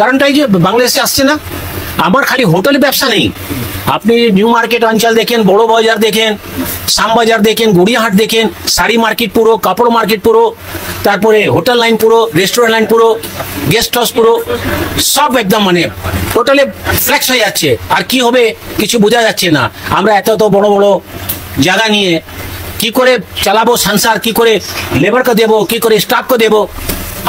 কারণটা এই যে বাংলাদেশে আসছে না। আমার খালি হোটেল ব্যবসা নেই, আপনি নিউ মার্কেট অঞ্চল দেখেন, বড় বাজার দেখেন, শ্যামবাজার দেখেন, গড়িয়াহাট দেখেন, শাড়ি মার্কেট পুরো, কাপড় মার্কেট পুরো, তারপরে হোটেল লাইন পুরো, রেস্টুরেন্ট লাইন পুরো, গেস্ট হাউস পুরো, সব একদম মানে টোটালি ফ্লেক্স হয়ে যাচ্ছে। আর কি হবে কিছু বোঝা যাচ্ছে না। আমরা এত এত বড় বড় জায়গা নিয়ে কি করে চালাবো সংসার, কি করে লেবারকে দেবো, কি করে স্টাফকে দেবো,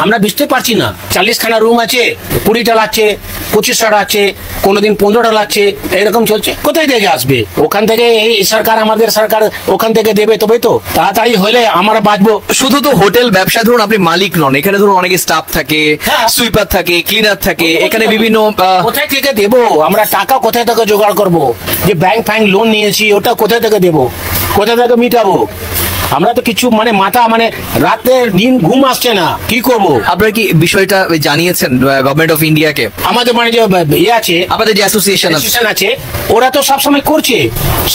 আমরা বুঝতে পারছি না। 40খানা রুম আছে, 20টা লাগছে, 25টা লাগছে, কোনোদিন 15টা লাগছে, এরকম চলছে। কোথায় থেকে আসবে? ওখান থেকে এই সরকার, আমাদের সরকার ওখান থেকে দেবে, তবে তো তাড়াতাড়ি হলে আমরা বাঁচবো। শুধু তো হোটেল ব্যবসা, ধরুন আপনি মালিক নন, এখানে ধরুন অনেকে স্টাফ থাকে, সুইপার থাকে, ক্লিনার থাকে, এখানে বিভিন্ন কোথায় থেকে দেবো আমরা? টাকা কোথায় থেকে জোগাড় করবো? যে ব্যাংক ফ্যাংক লোন নিয়েছি ওটা কোথায় থেকে দেবো, কোথায় থেকে মিটাবো? আমরা তো কিছু মানে মাথা মানে রাতে দিন ঘুম আসছে না, কি করব? আপনারা কি বিষয়টা জানিয়েছেন গভর্নমেন্ট অফ ইন্ডিয়াকে? আমাদের মানে যে ইয়ে আছে, আমাদের যে অ্যাসোসিয়েশন আছে, ওরা তো সব সময় করছে,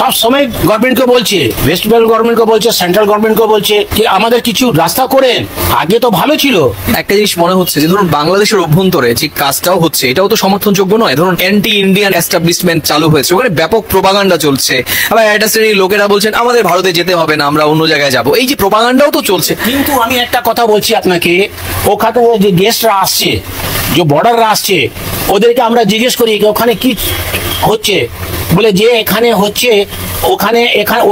সব সময় গভর্নমেন্টকে বলছে, ওয়েস্ট বেঙ্গল গভর্নমেন্টকে বলছে, সেন্ট্রাল গভর্নমেন্টকে বলছে যে আমাদের কিছু রাস্তা করেন। আগে তো ভালো ছিল। একটা জিনিস মনে হচ্ছে যে ধরুন বাংলাদেশের অভ্যন্তরে যে কাজটাও হচ্ছে এটাও তো সমর্থনযোগ্য নয়। ধরুন অ্যান্টি ইন্ডিয়ান এস্টাবলিশমেন্ট চালু হয়েছে, ওখানে ব্যাপক প্রোপাগান্ডা চলছে। আবার একটা শ্রেণীর লোকেরা বলছেন আমাদের ভারতে যেতে হবে না, আমরা অন্য জায়গায় যাবো। এই যে প্রোপাগান্ডাও তো চলছে। কিন্তু আমি একটা কথা বলছি আপনাকে, ওখানে যে গেস্টরা আসছে, যে বর্ডাররা আসছে, ওদেরকে আমরা জিজ্ঞেস করি ওখানে কি হচ্ছে, বলে যে এখানে হচ্ছে, ওখানে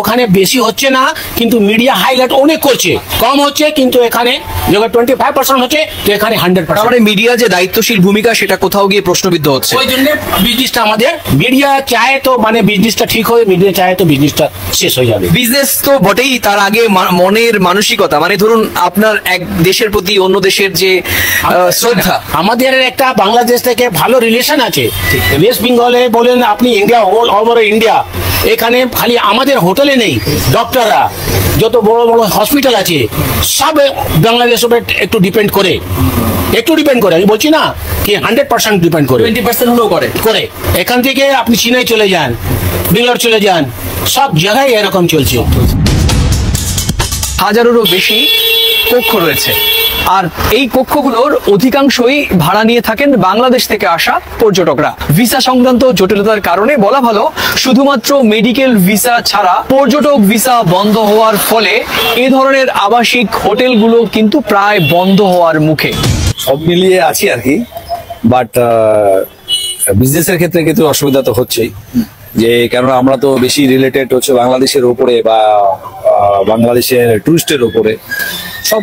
ওখানে বেশি হচ্ছে না, কিন্তু মিডিয়া হাইলাইট অনেক করছে, কম হচ্ছে, কিন্তু এখানে যখন 25% হচ্ছে, তো এখানে 100%। মানে মিডিয়া যে দায়িত্বশীল ভূমিকা সেটা কোথাও গিয়ে প্রশ্নবিদ্ধ হচ্ছে। ওই জন্য বিজনেসটা আমাদের, মিডিয়া চায় তো মানে বিজনেসটা ঠিক হবে, মিডিয়া চায় তো বিজনেসটা শেষ হয়ে যাবে। বিজনেস তো বটেই, তার আগে মনের মানসিকতা, মানে ধরুন আপনার এক দেশের প্রতি অন্য দেশের যে শ্রদ্ধা। আমাদের একটা বাংলাদেশ থেকে ভালো রিলেশন আছে। ওয়েস্ট বেঙ্গলে বলেন আপনি, ইন্ডিয়া, অল ওভার ইন্ডিয়া, এখানে খালি আমাদের হোটেলে নেই, ডক্টররা যত বড় বড় হসপিটাল আছে সব বাংলাদেশের উপরে একটু ডিপেন্ড করে, আমি বলছি না কি 100% ডিপেন্ড করে, 20% হলেও করে। এখান থেকে আপনি চেন্নাই চলে যান, বেঙ্গালোর চলে যান, সব জায়গায় এরকম চলছে। হাজারেরও বেশি কক্ষ রয়েছে, আর এই কক্ষগুলোর অধিকাংশই ভাড়া নিয়ে থাকেন বাংলাদেশ থেকে আসা পর্যটকরা। ভিসা সংক্রান্ত জটিলতার কারণে বলা ভালো, শুধুমাত্র মেডিকেল ভিসা ছাড়া পর্যটক ভিসা বন্ধ হওয়ার ফলে এই ধরনের আবাসিক হোটেলগুলো কিন্তু প্রায় বন্ধ হওয়ার মুখে। সব মিলিয়ে আছি আর কি, বাট বিজনেসের ক্ষেত্রে কিন্তু অসুবিধা তো হচ্ছেই, যে কেননা আমরা তো বেশি রিলেটেড হচ্ছে বাংলাদেশের উপরে বা বাংলাদেশের টুরিস্টের উপরে, সব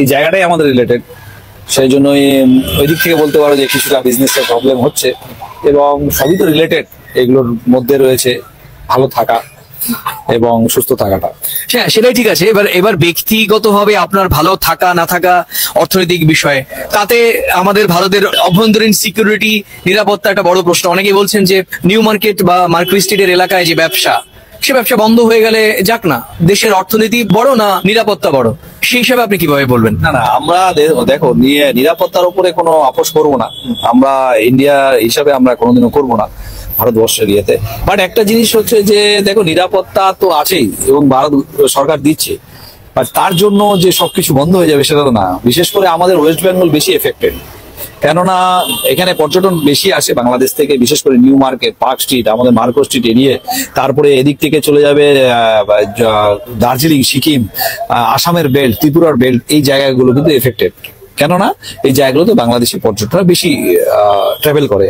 এই জায়গাটাই আমাদের রিলেটেড। সেই জন্যই ওই দিক থেকে বলতে পারো যে কিছুটা বিজনেসের প্রবলেম হচ্ছে, এবং সবই তো রিলেটেড, এগুলোর মধ্যে রয়েছে ভালো থাকা এবং সুস্থ থাকাটা। হ্যাঁ, সেটাই ঠিক আছে। এবার ব্যক্তিগতভাবে আপনার ভালো থাকা না থাকা অর্থনৈতিক বিষয়, তাতে আমাদের ভারতের অভ্যন্তরীণ সিকিউরিটি, নিরাপত্তা একটা বড় প্রশ্ন। অনেকেই বলছেন যে নিউ মার্কেট বা মার্কুই স্ট্রিটের এলাকায় যে ব্যবসা, সে ব্যবসা বন্ধ হয়ে গেলে যাক না, দেশের অর্থনীতি বড় না নিরাপত্তা বড়, সেই হিসাবে আপনি কিভাবে বলবেন? না, আমরা দেখো নিরাপত্তার উপরে কোনো আপোষ করবো না, আমরা ইন্ডিয়া হিসাবে আমরা কোনোদিনও করবো না ভারতবর্ষের ইয়েতে। বাট একটা জিনিস হচ্ছে যে দেখো, নিরাপত্তা তো আছেই এবং ভারত সরকার দিচ্ছে, বাট তার জন্য যে সবকিছু বন্ধ হয়ে যাবে সেটা তো না। বিশেষ করে আমাদের ওয়েস্ট বেঙ্গল বেশি এফেক্টেড, কেননা এখানে পর্যটন বেশি আসে বাংলাদেশ থেকে, বিশেষ করে নিউ মার্কেট, পার্ক স্ট্রিট, আমাদের মার্কো স্ট্রিট এরিয়ে, তারপরে এদিক থেকে চলে যাবে দার্জিলিং, সিকিম, আসামের বেল্ট, ত্রিপুরার বেল্ট, এই জায়গাগুলো কিন্তু এফেক্টেড, কেননা এই জায়গাগুলোতে বাংলাদেশি পর্যটকরা বেশি ট্রাভেল করে।